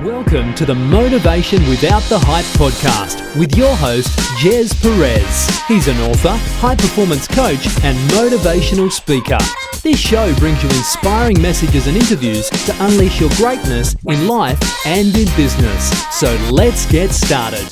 Welcome to the Motivation Without the Hype podcast with your host, Gez Perez. He's an author, high-performance coach, and motivational speaker. This show brings you inspiring messages and interviews to unleash your greatness in life and in business. So let's get started.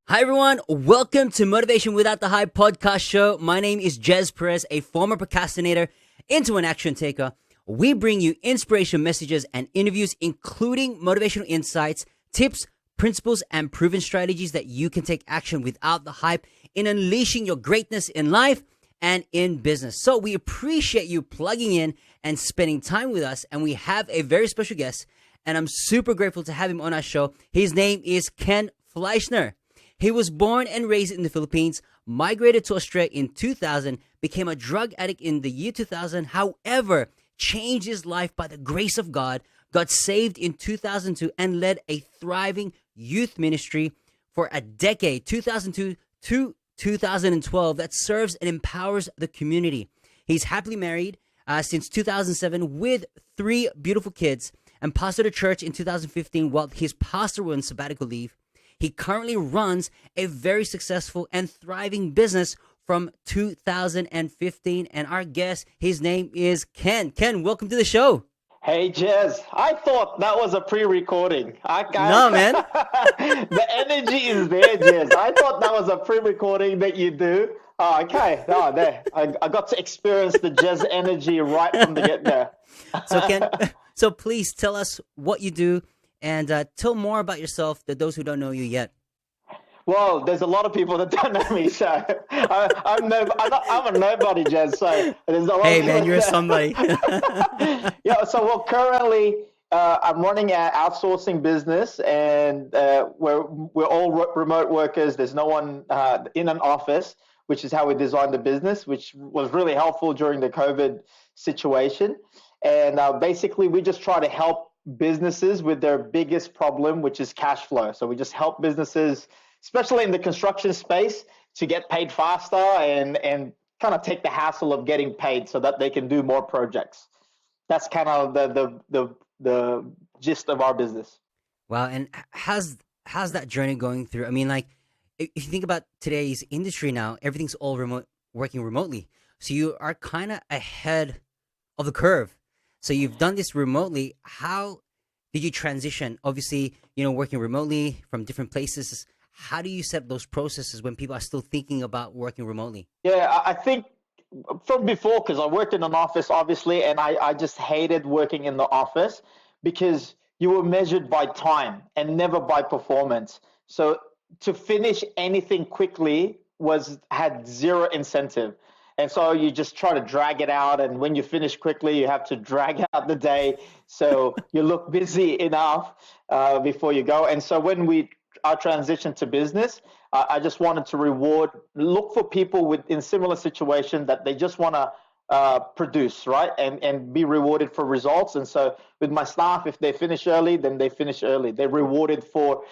Hi everyone, welcome to Motivation Without the Hype podcast show. My name is Gez Perez, a former procrastinator into an action taker. We bring you inspiration messages and interviews, including motivational insights, tips, principles, and proven strategies that you can take action without the hype in unleashing your greatness in life and in business. So we appreciate you plugging in and spending time with us. And we have a very special guest, and I'm super grateful to have him on our show. His name is Ken Fleiscner. He was born and raised in the Philippines, migrated to Australia in 2000, became a drug addict in the year 2000, however, changed his life by the grace of God, got saved in 2002, and led a thriving youth ministry for a decade, 2002 to 2012, that serves and empowers the community. He's happily married since 2007 with 3 beautiful kids and pastored a church in 2015 while his pastor was on sabbatical leave. He currently runs a very successful and thriving business from 2015. And our guest, his name is Ken. Ken, welcome to the show. Hey, Gez. I thought that was a pre-recording. No, man. The energy is there, Gez. I thought that was a pre-recording that you do. Oh, okay. Oh, there. I got to experience the Gez energy right from the get-go. So, Ken, so please tell us what you do. And tell more about yourself to those who don't know you yet. Well, there's a lot of people that don't know me, so I'm a nobody, Gez. So there's a lot. Hey, man, you're somebody. Yeah. So well, currently I'm running an outsourcing business, and we're all remote workers. There's no one in an office, which is how we designed the business, which was really helpful during the COVID situation. And basically, we just try to help businesses with their biggest problem, which is cash flow. So we just help businesses, especially in the construction space, to get paid faster and kind of take the hassle of getting paid so that they can do more projects. That's kind of the gist of our business. Wow. And how's that journey going through? I mean, like, if you think about today's industry now, everything's all remote, working remotely. So you are kind of ahead of the curve. So you've done this remotely. How did you transition? Obviously, working remotely from different places. How do you set those processes when people are still thinking about working remotely? Yeah, I think from before, because I worked in an office, obviously, and I just hated working in the office because you were measured by time and never by performance. So to finish anything quickly had zero incentive. And so you just try to drag it out. And when you finish quickly, you have to drag out the day so you look busy enough before you go. And so when our transition to business, I just wanted to look for people in similar situation that they just want to produce, right? And be rewarded for results. And so with my staff, if they finish early, then they finish early. They're rewarded for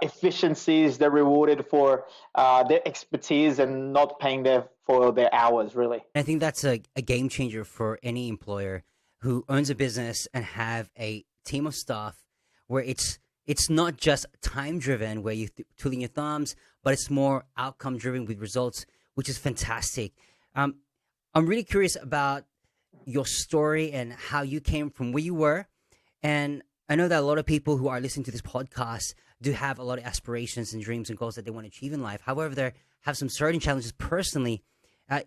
efficiencies. They're rewarded for their expertise and not paying for their hours, really. I think that's a game changer for any employer who owns a business and have a team of staff where it's not just time driven where you're twiddling your thumbs, but it's more outcome driven with results, which is fantastic. I'm really curious about your story and how you came from where you were. And I know that a lot of people who are listening to this podcast do have a lot of aspirations and dreams and goals that they want to achieve in life. However, they have some certain challenges personally.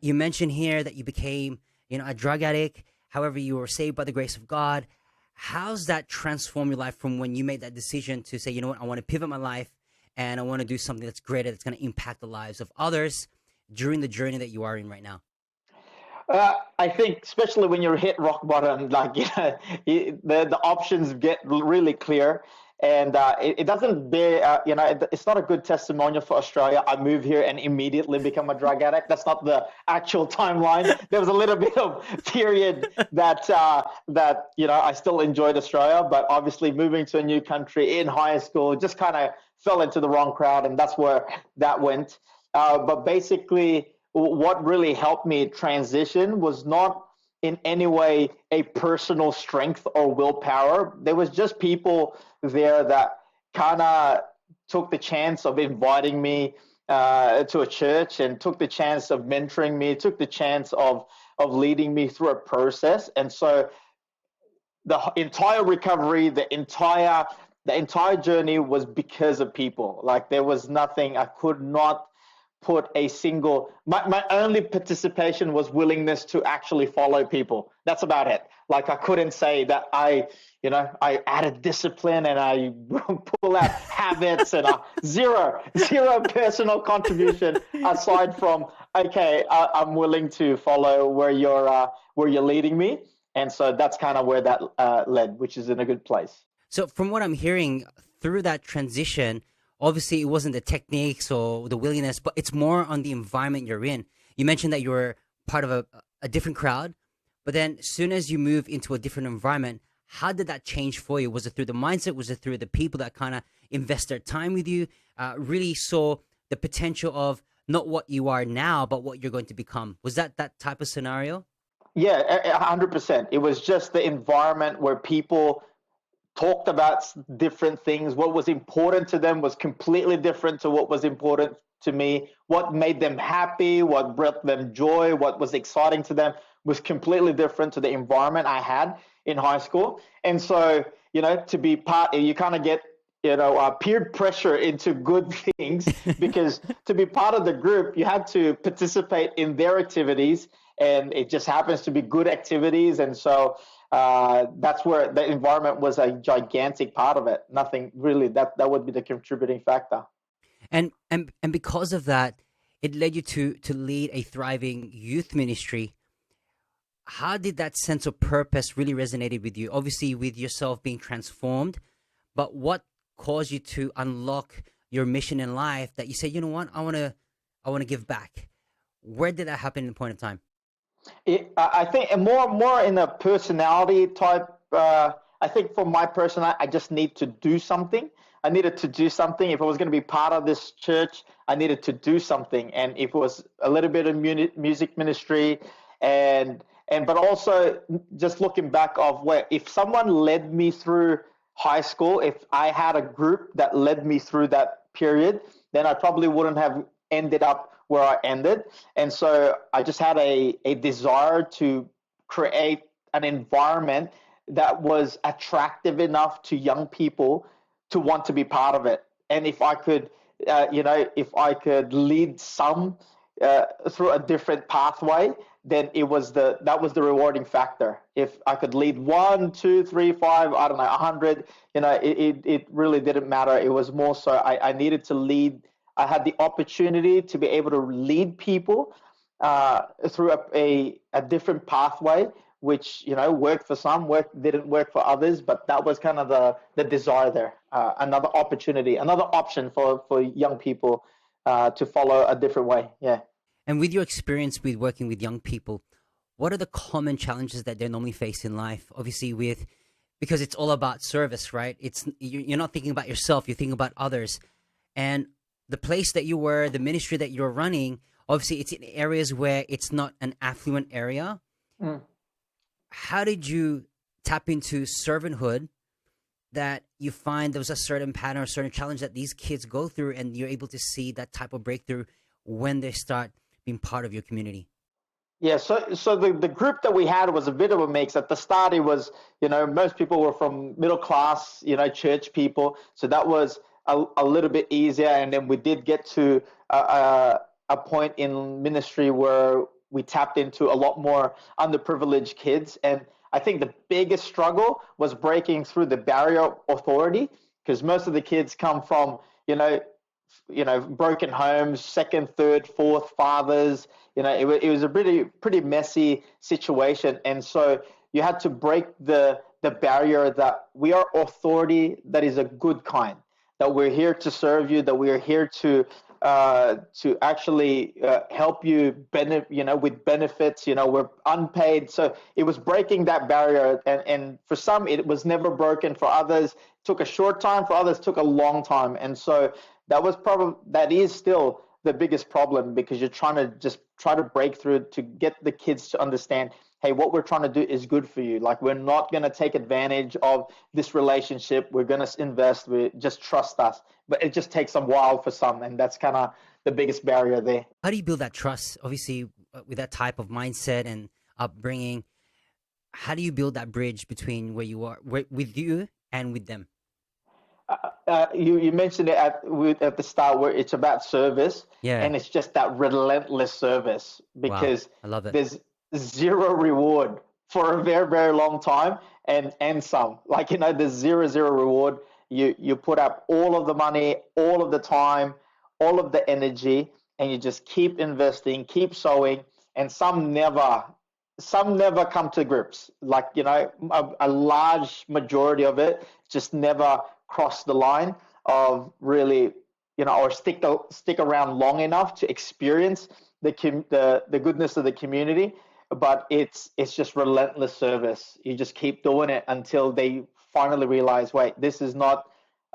You mentioned here that you became, a drug addict. However, you were saved by the grace of God. How's that transformed your life from when you made that decision to say, you know what, I want to pivot my life and I want to do something that's greater, that's going to impact the lives of others during the journey that you are in right now? I think especially when you're hit rock bottom, the options get really clear. And it doesn't bear, it's not a good testimonial for Australia. I moved here and immediately become a drug addict. That's not the actual timeline. There was a little bit of period that I still enjoyed Australia, but obviously moving to a new country in high school just kind of fell into the wrong crowd, and that's where that went. But basically, what really helped me transition was not in any way a personal strength or willpower. There was just people there that kind of took the chance of inviting me to a church, and took the chance of mentoring me, took the chance of leading me through a process. And so the entire recovery, the entire journey was because of people. Like, there was nothing, I could not put a single, my only participation was willingness to actually follow people. That's about it. Like, I couldn't say that I added discipline and I pull out habits, and zero personal contribution aside from, okay, I'm willing to follow where you're leading me. And so that's kind of where that led, which is in a good place. So from what I'm hearing, through that transition, obviously it wasn't the techniques or the willingness, but it's more on the environment you're in. You mentioned that you were part of a different crowd, but then as soon as you move into a different environment, how did that change for you? Was it through the mindset? Was it through the people that kind of invest their time with you, really saw the potential of not what you are now, but what you're going to become? Was that type of scenario? Yeah, 100%. It was just the environment where people talked about different things. What was important to them was completely different to what was important to me. What made them happy, what brought them joy, what was exciting to them was completely different to the environment I had in high school. And so, to be part, you kind of get, peer pressure into good things, because to be part of the group, you had to participate in their activities, and it just happens to be good activities. And so that's where the environment was a gigantic part of it. Nothing really, that would be the contributing factor. And because of that, it led you to lead a thriving youth ministry. How did that sense of purpose really resonated with you? Obviously, with yourself being transformed, but what caused you to unlock your mission in life that you said, you know what, I want to give back? Where did that happen in the point of time? I think more in a personality type. I think for my personality, I just need to do something. I needed to do something. If I was going to be part of this church, I needed to do something. And if it was a little bit of music ministry, but also just looking back of where, if someone led me through high school, if I had a group that led me through that period, then I probably wouldn't have ended up where I ended. And so I just had a desire to create an environment that was attractive enough to young people to want to be part of it. And if I could, if I could lead some through a different pathway, then that was the rewarding factor. If I could lead 1, 2, 3, 5, 100, it really didn't matter. It was more so I needed to lead. I had the opportunity to be able to lead people through a different pathway, which worked for some, didn't work for others, but that was kind of the desire there. Another opportunity, another option for young people to follow a different way. Yeah. And with your experience with working with young people, what are the common challenges that they normally face in life? Obviously, because it's all about service, right? You're not thinking about yourself, you're thinking about others. And the place that you were, the ministry that you're running, obviously it's in areas where it's not an affluent area. Mm. How did you tap into servanthood that you find there was a certain pattern or certain challenge that these kids go through, and you're able to see that type of breakthrough when they start being part of your community? Yeah, so the group that we had was a bit of a mix. At the start, it was, most people were from middle class, church people. So that was a little bit easier. And then we did get to a point in ministry where we tapped into a lot more underprivileged kids. And I think the biggest struggle was breaking through the barrier of authority, because most of the kids come from, broken homes, second, third, fourth fathers. It was a pretty messy situation. And so you had to break the barrier that we are authority that is a good kind, that we're here to serve you, that we are here to actually help you with benefits. We're unpaid. So it was breaking that barrier. And for some, it was never broken. For others, it took a short time. For others, it took a long time. And so that is still the biggest problem, because you're trying to just try to break through to get the kids to understand, hey, what we're trying to do is good for you. Like, we're not going to take advantage of this relationship. We're going to invest. We just trust us. But it just takes a while for some, and that's kind of the biggest barrier there. How do you build that trust? Obviously, with that type of mindset and upbringing, how do you build that bridge between where you are with you and with them? You mentioned it at the start, where it's about service, Yeah. and it's just that relentless service, because Wow, I love it. there's zero reward for a very, very long time, and some, like, there's zero reward. You put up all of the money, all of the time, all of the energy, and you just keep investing, keep sowing, and some never come to grips. Like, a large majority of it just never cross the line of really, or stick around long enough to experience the goodness of the community. But it's just relentless service. You just keep doing it until they finally realize, wait, this is not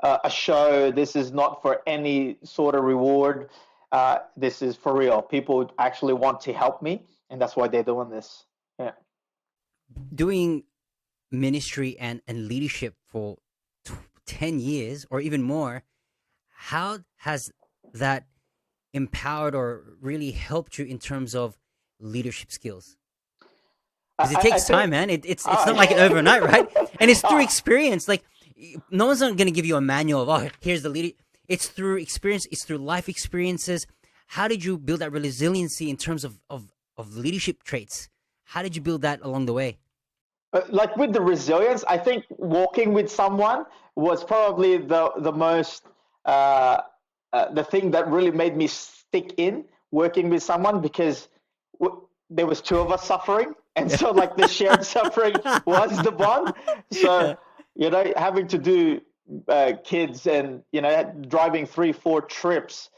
a show. This is not for any sort of reward. This is for real. People actually want to help me, and that's why they're doing this. Yeah. Doing ministry and leadership for 10 years or even more, how has that empowered or really helped you in terms of leadership skills? Because it takes time, man. It's not like overnight, right? And it's through experience. Like, no one's going to give you a manual of, here's the leader. It's through experience. It's through life experiences. How did you build that resiliency in terms of leadership traits? How did you build that along the way? Like, with the resilience, I think walking with someone was probably the most the thing that really made me stick in working with someone, because there was two of us suffering, and so, like, the shared suffering was the bond. So, having to do kids and driving 3-4 trips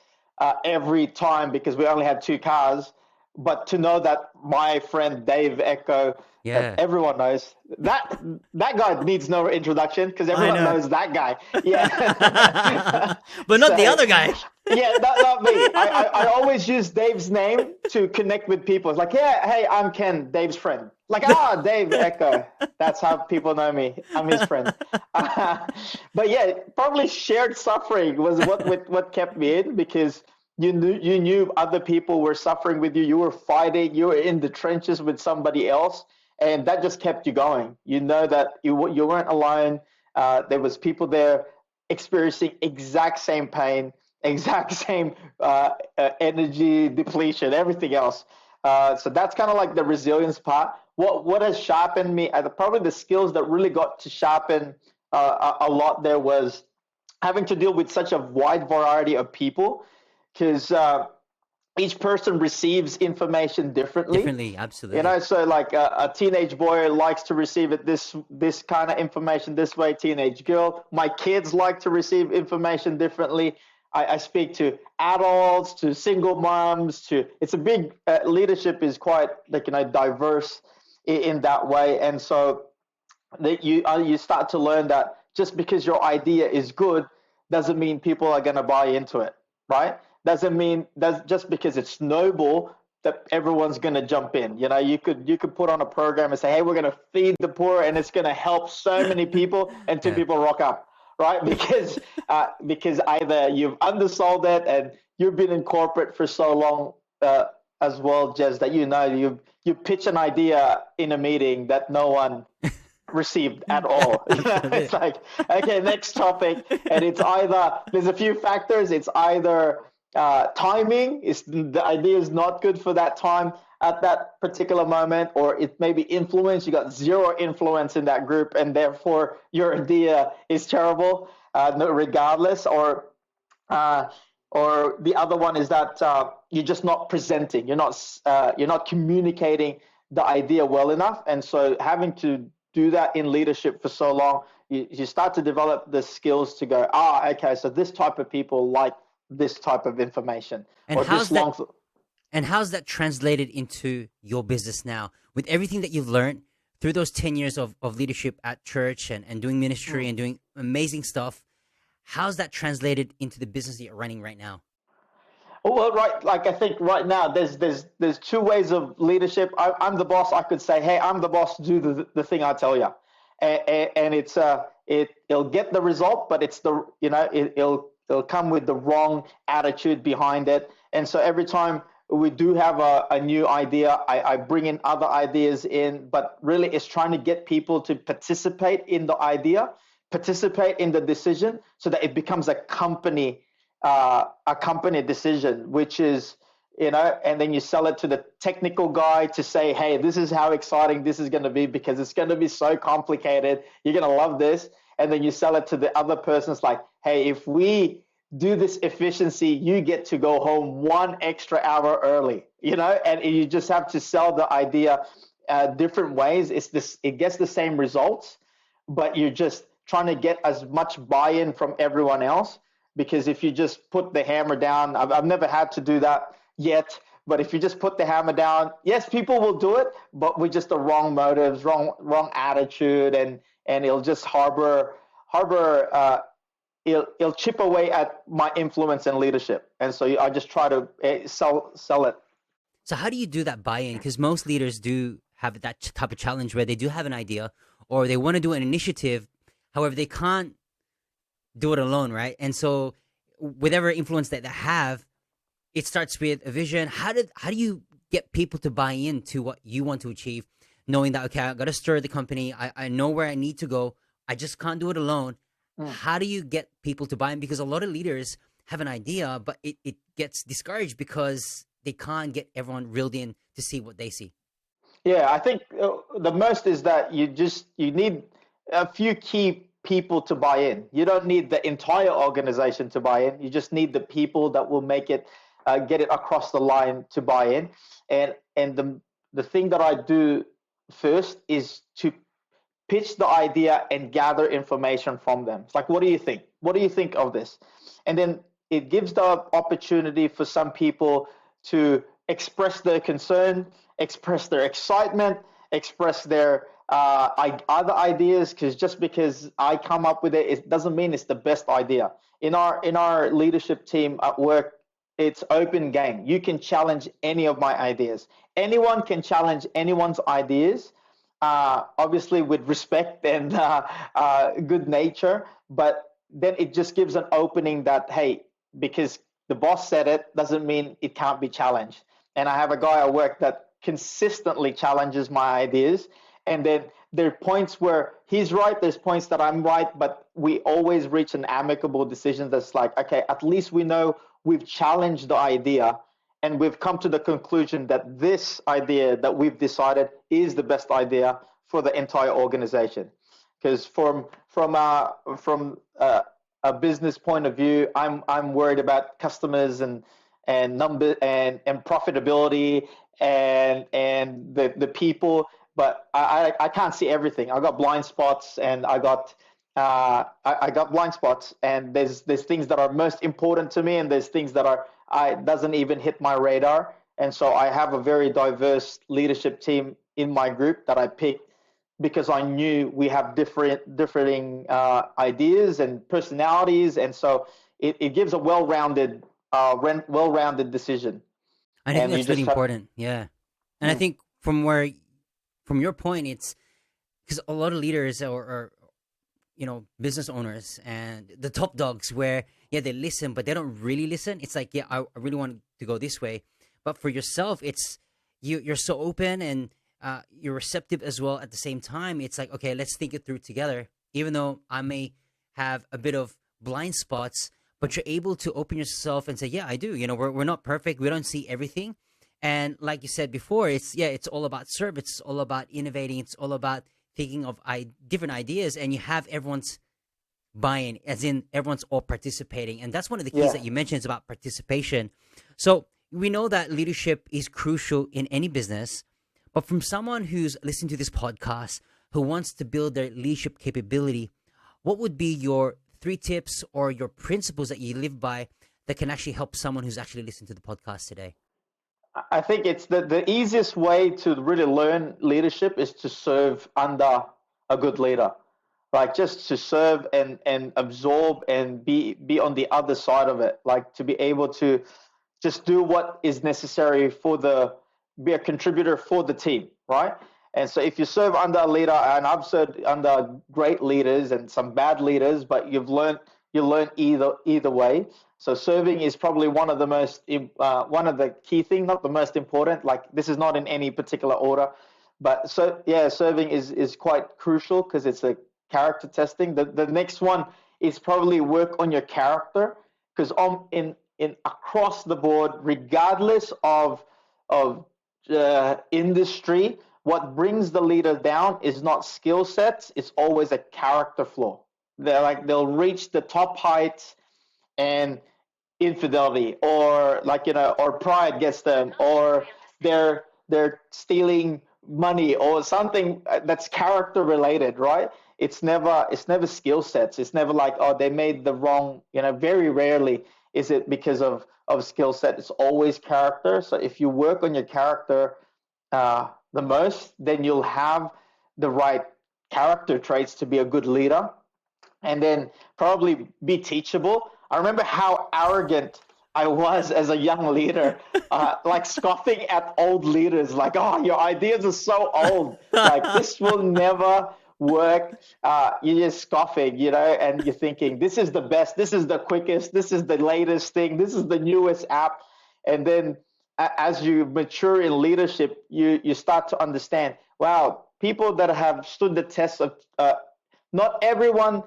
every time, because we only had 2 cars. But to know that my friend Dave Echo, that everyone knows, that guy needs no introduction, because everyone knows that guy. Yeah. But not the other guy. Yeah, not me. I always use Dave's name to connect with people. It's like, yeah, hey, I'm Ken, Dave's friend. Like, Dave Echo. That's how people know me. I'm his friend. But yeah, probably shared suffering was what kept me in, because you knew other people were suffering with you. You were fighting. You were in the trenches with somebody else, and that just kept you going. You know that you weren't alone. There was people there experiencing exact same pain, exact same energy depletion, everything else. So that's kind of like the resilience part. What has sharpened me, probably the skills that really got to sharpen a lot there, was having to deal with such a wide variety of people. Because each person receives information differently. Absolutely. So, like, a teenage boy likes to receive it this kind of information this way. Teenage girl, my kids like to receive information differently. I speak to adults, to single moms, it's a big leadership is quite, like, diverse in that way, and so that you start to learn that just because your idea is good doesn't mean people are going to buy into it, right? Doesn't mean that's just because it's noble that everyone's going to jump in. You could put on a program and say, hey, we're going to feed the poor, and it's going to help so many people, and 2 people rock up, right? Because either you've undersold it, and you've been in corporate for so long as well, Jez, that you pitch an idea in a meeting that no one received at all. It's like, okay, next topic, and it's either, there's a few factors. It's either timing, the idea is not good for that time at that particular moment, or it may be influence. You got zero influence in that group, and therefore your idea is terrible, regardless. Or the other one is that you're just not presenting. You're not communicating the idea well enough, and so having to do that in leadership for so long, you start to develop the skills to go, okay, so this type of people like this type of information. And how's that translated into your business now, with everything that you've learned through those 10 years of leadership at church and doing ministry and doing amazing stuff? How's that translated into the business that you're running right now? Well, right, like I think right now there's two ways of leadership. I'm the boss. I could say, hey, I'm the boss. Do the thing I tell you, and it'll get the result, but it's the it'll come with the wrong attitude behind it. And so every time we do have a new idea, I bring in other ideas in, but really it's trying to get people to participate in the idea, participate in the decision, so that it becomes a company decision, which is, and then you sell it to the technical guy to say, hey, this is how exciting this is going to be because it's going to be so complicated. You're going to love this. And then you sell it to the other person. It's like, hey, if we do this efficiency, you get to go home 1 extra hour early, and you just have to sell the idea different ways. It gets the same results, but you're just trying to get as much buy-in from everyone else. Because if you just put the hammer down, I've never had to do that yet, but if you just put the hammer down, yes, people will do it, but with just the wrong motives, wrong attitude, and it'll just it'll chip away at my influence and leadership. And so I just try to sell it. So how do you do that buy-in? Because most leaders do have that type of challenge where they do have an idea or they want to do an initiative. However, they can't do it alone, right? And so whatever influence that they have, it starts with a vision. How do you get people to buy into what you want to achieve, knowing that, okay, I got to stir the company. I know where I need to go. I just can't do it alone. How do you get people to buy in? Because a lot of leaders have an idea, but it gets discouraged because they can't get everyone reeled in to see what they see. Yeah, I think the most is that you need a few key people to buy in. You don't need the entire organization to buy in. You just need the people that will make it, get it across the line to buy in. And the thing that I do first is to pitch the idea and gather information from them. It's like, what do you think? What do you think of this? And then it gives the opportunity for some people to express their concern, express their excitement, express their other ideas, because just because I come up with it, it doesn't mean it's the best idea. In our leadership team at work, it's open game. You can challenge any of my ideas. Anyone can challenge anyone's ideas, obviously with respect and good nature. But then it just gives an opening that, hey, because the boss said it, doesn't mean it can't be challenged. And I have a guy at work that consistently challenges my ideas. And then there are points where he's right, there's points that I'm right, but we always reach an amicable decision that's like, okay, at least we know we've challenged the idea and we've come to the conclusion that this idea that we've decided is the best idea for the entire organization. Because from a business point of view, I'm worried about customers and number and profitability and the people. But I can't see everything. I got blind spots, and I got blind spots. And there's things that are most important to me, and there's things that doesn't even hit my radar. And so I have a very diverse leadership team in my group that I picked because I knew we have differing ideas and personalities, and so it gives a well-rounded decision. I think that's really important. Yeah, and I think from your point, it's because a lot of leaders or business owners and the top dogs where, yeah, they listen, but they don't really listen. It's like, yeah, I really want to go this way. But for yourself, it's you're so open and you're receptive as well at the same time. It's like, okay, let's think it through together. Even though I may have a bit of blind spots, but you're able to open yourself and say, yeah, I do. We're not perfect. We don't see everything. And like you said before, it's all about service. It's all about innovating. It's all about thinking of different ideas, and you have everyone's buy-in, as in everyone's all participating. And that's one of the keys that you mentioned is about participation. So we know that leadership is crucial in any business, but from someone who's listening to this podcast, who wants to build their leadership capability, what would be your 3 tips or your principles that you live by that can actually help someone who's actually listening to the podcast today? I think it's the easiest way to really learn leadership is to serve under a good leader. Like just to serve and absorb and be on the other side of it. Like to be able to just do what is necessary be a contributor for the team, right? And so if you serve under a leader, and I've served under great leaders and some bad leaders, but you learn either way. So serving is probably one of the key things, not the most important. Like, this is not in any particular order, but so yeah, serving is quite crucial because it's a character testing. The next one is probably work on your character, because in across the board, regardless of industry, what brings the leader down is not skill sets, it's always a character flaw. They'll reach the top heights, and infidelity, or or pride gets them, or they're stealing money or something that's character related, right? It's never skill sets. It's never like, oh, they made the wrong, very rarely is it because of skill set. It's always character. So if you work on your character the most, then you'll have the right character traits to be a good leader. And then probably be teachable. I remember how arrogant I was as a young leader, like scoffing at old leaders, like, oh, your ideas are so old, like this will never work. You're just scoffing, and you're thinking, this is the best, this is the quickest, this is the latest thing, this is the newest app. And then as you mature in leadership, you start to understand, wow, people that have stood the test of, not everyone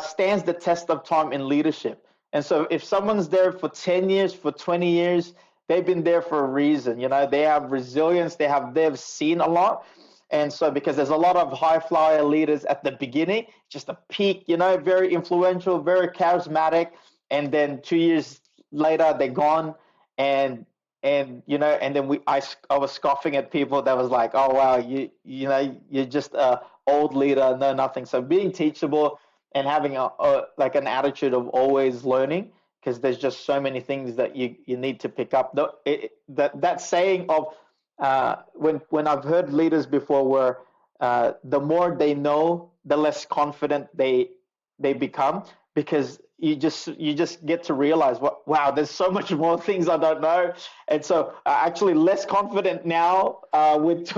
stands the test of time in leadership. And so if someone's there for 10 years, for 20 years, they've been there for a reason. They have resilience, they've seen a lot. And so because there's a lot of high flyer leaders at the beginning, just a peak, very influential, very charismatic. And then 2 years later, they're gone. And then I was scoffing at people that was like, oh, wow, you're just a old leader, no nothing. So being teachable and having like an attitude of always learning, because there's just so many things that you need to pick up. That saying of when I've heard leaders before where the more they know, the less confident they become, because you just get to realize, wow, there's so much more things I don't know. And so actually less confident now with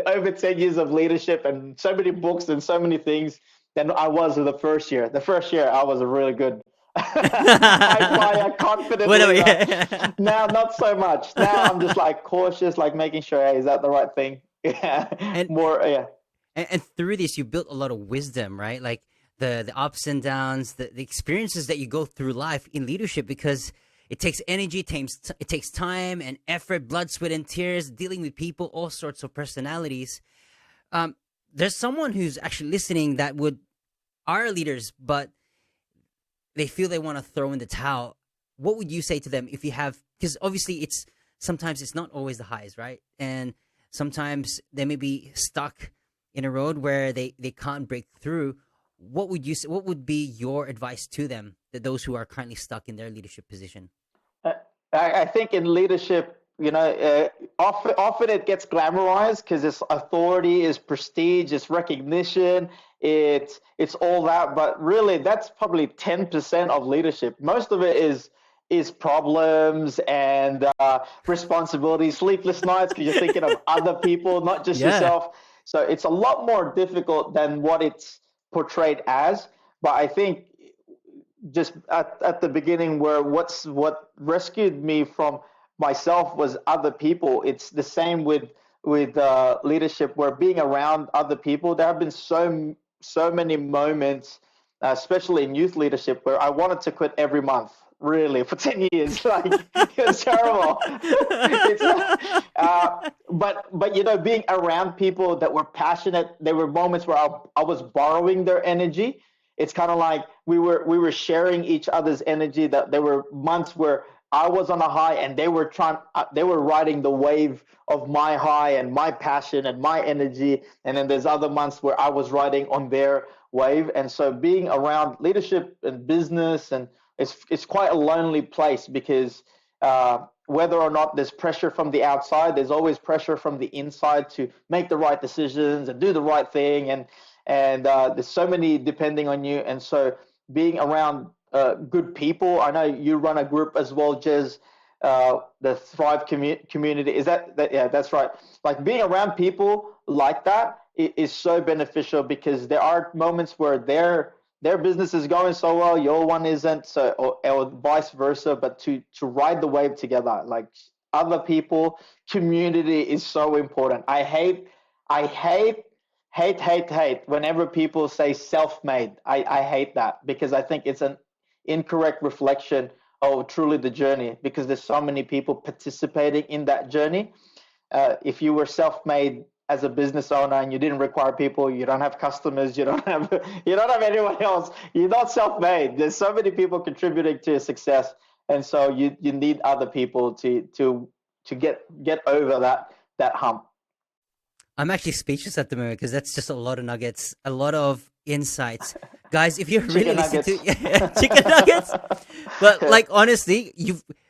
over 10 years of leadership and so many books and so many things than I was in the first year. The first year I was a really good high flyer, confident leader. Yeah. Now not so much. Now I'm just like cautious, like making sure, hey, is that the right thing? Yeah. And More, yeah. and through this, you built a lot of wisdom, right? Like the ups and downs, the experiences that you go through life in leadership, because it takes energy, it takes time and effort, blood, sweat, and tears, dealing with people, all sorts of personalities. There's someone who's actually listening that are leaders, but they feel they want to throw in the towel. What would you say to them if you have, because obviously sometimes it's not always the highs, right? And sometimes they may be stuck in a road where they can't break through. What would you say, what would be your advice to them, that those who are currently stuck in their leadership position? I think in leadership, often it gets glamorized because it's authority, it's prestige, it's recognition, it's all that. But really, that's probably 10% of leadership. Most of it is problems and responsibilities, sleepless nights because you're thinking of other people, not just yourself. So it's a lot more difficult than what it's portrayed as. But I think just at the beginning, what rescued me from myself was other people. It's the same with leadership, where being around other people, there have been so many moments, especially in youth leadership, where I wanted to quit every month, really, for 10 years. Like, it was terrible. But being around people that were passionate, there were moments where I was borrowing their energy. It's kind of like we were sharing each other's energy. That there were months where I was on a high and they were riding the wave of my high and my passion and my energy. And then there's other months where I was riding on their wave. And so being around leadership and business, and it's quite a lonely place, because whether or not there's pressure from the outside, there's always pressure from the inside to make the right decisions and do the right thing. And there's so many depending on you. And so being around good people. I know you run a group as well, Gez. the Thrive community. Is that yeah, that's right. Like being around people like that is so beneficial, because there are moments where their business is going so well, your one isn't, so or vice versa. But to ride the wave together, like other people, community is so important. I hate whenever people say self-made. I hate that, because I think it's an incorrect reflection of truly the journey, because there's so many people participating in that journey. If you were self-made as a business owner and you didn't require people, you don't have customers, you don't have anyone else, you're not self-made. There's so many people contributing to your success, and so you need other people to get over that hump. I'm actually speechless at the moment because that's just a lot of nuggets, a lot of insights. Guys, if you're really listening to chicken nuggets, but like honestly,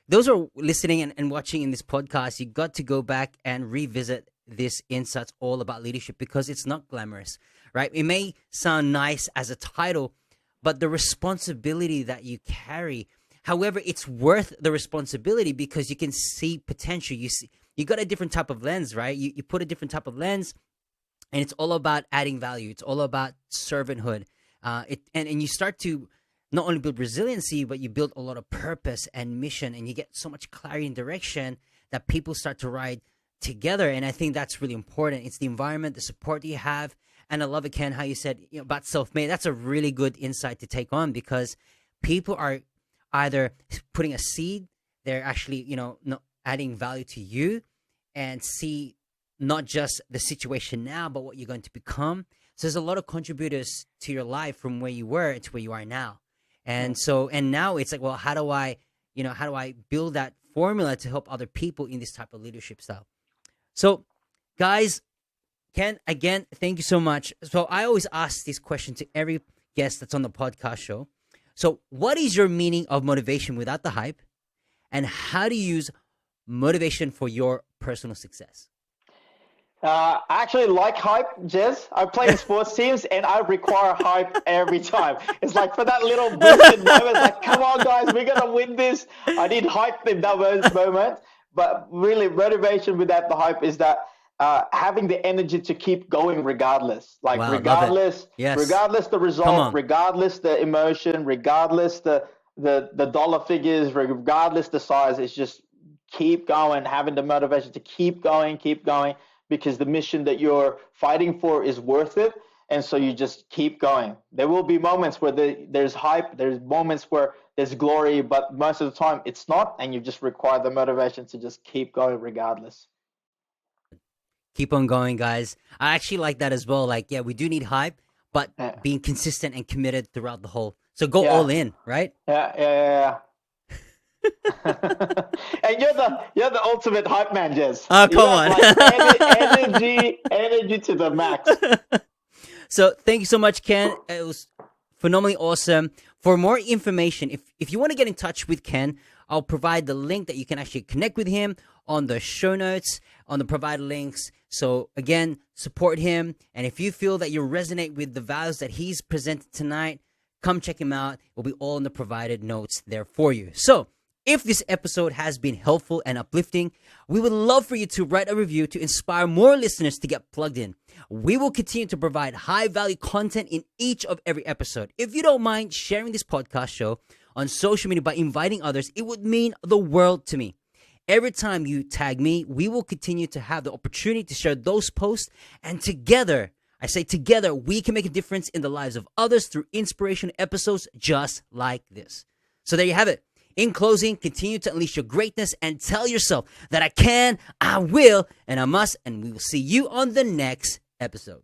those are listening and watching in this podcast, you got to go back and revisit this insights all about leadership, because it's not glamorous, right? It may sound nice as a title, but the responsibility that you carry, however, it's worth the responsibility because you can see potential. You got a different type of lens, right? You put a different type of lens, and it's all about adding value. It's all about servanthood. And you start to not only build resiliency, but you build a lot of purpose and mission, and you get so much clarity and direction that people start to ride together. And I think that's really important. It's the environment, the support that you have. And I love it, Ken, how you said about self-made. That's a really good insight to take on, because people are either putting a seed, they're actually, not adding value to you, and see not just the situation now, but what you're going to become. So there's a lot of contributors to your life from where you were to where you are now. And now it's like, well, how do I build that formula to help other people in this type of leadership style? So guys, Ken, again, thank you so much. So I always ask this question to every guest that's on the podcast show. So what is your meaning of motivation without the hype? And how do you use motivation for your personal success? I actually like hype, Jez. I play in sports teams and I require hype every time. It's like for that little boosted moment, like, come on, guys, we're going to win this. I need hype in that moment. But really, motivation without the hype is that having the energy to keep going regardless. Like, wow, regardless, yes. Regardless the result, regardless the emotion, regardless the dollar figures, regardless the size, it's just keep going, having the motivation to keep going, because the mission that you're fighting for is worth it. And so you just keep going. There will be moments where there's hype, there's moments where there's glory, but most of the time it's not, and you just require the motivation to just keep going regardless. Keep on going, guys. I actually like that as well. Like, yeah, we do need hype, but being consistent and committed throughout the whole. So go all in, right? Yeah. And you're the ultimate hype man, Jez. Oh, come on. Like energy to the max. So thank you so much, Ken. It was phenomenally awesome. For more information, if you want to get in touch with Ken, I'll provide the link that you can actually connect with him on the show notes, on the provided links. So again, support him. And if you feel that you resonate with the values that he's presented tonight, come check him out. It will be all in the provided notes there for you. So if this episode has been helpful and uplifting, we would love for you to write a review to inspire more listeners to get plugged in. We will continue to provide high-value content in each of every episode. If you don't mind sharing this podcast show on social media by inviting others, it would mean the world to me. Every time you tag me, we will continue to have the opportunity to share those posts, and together, I say together, we can make a difference in the lives of others through inspirational episodes just like this. So there you have it. In closing, continue to unleash your greatness and tell yourself that I can, I will, and I must, and we will see you on the next episode.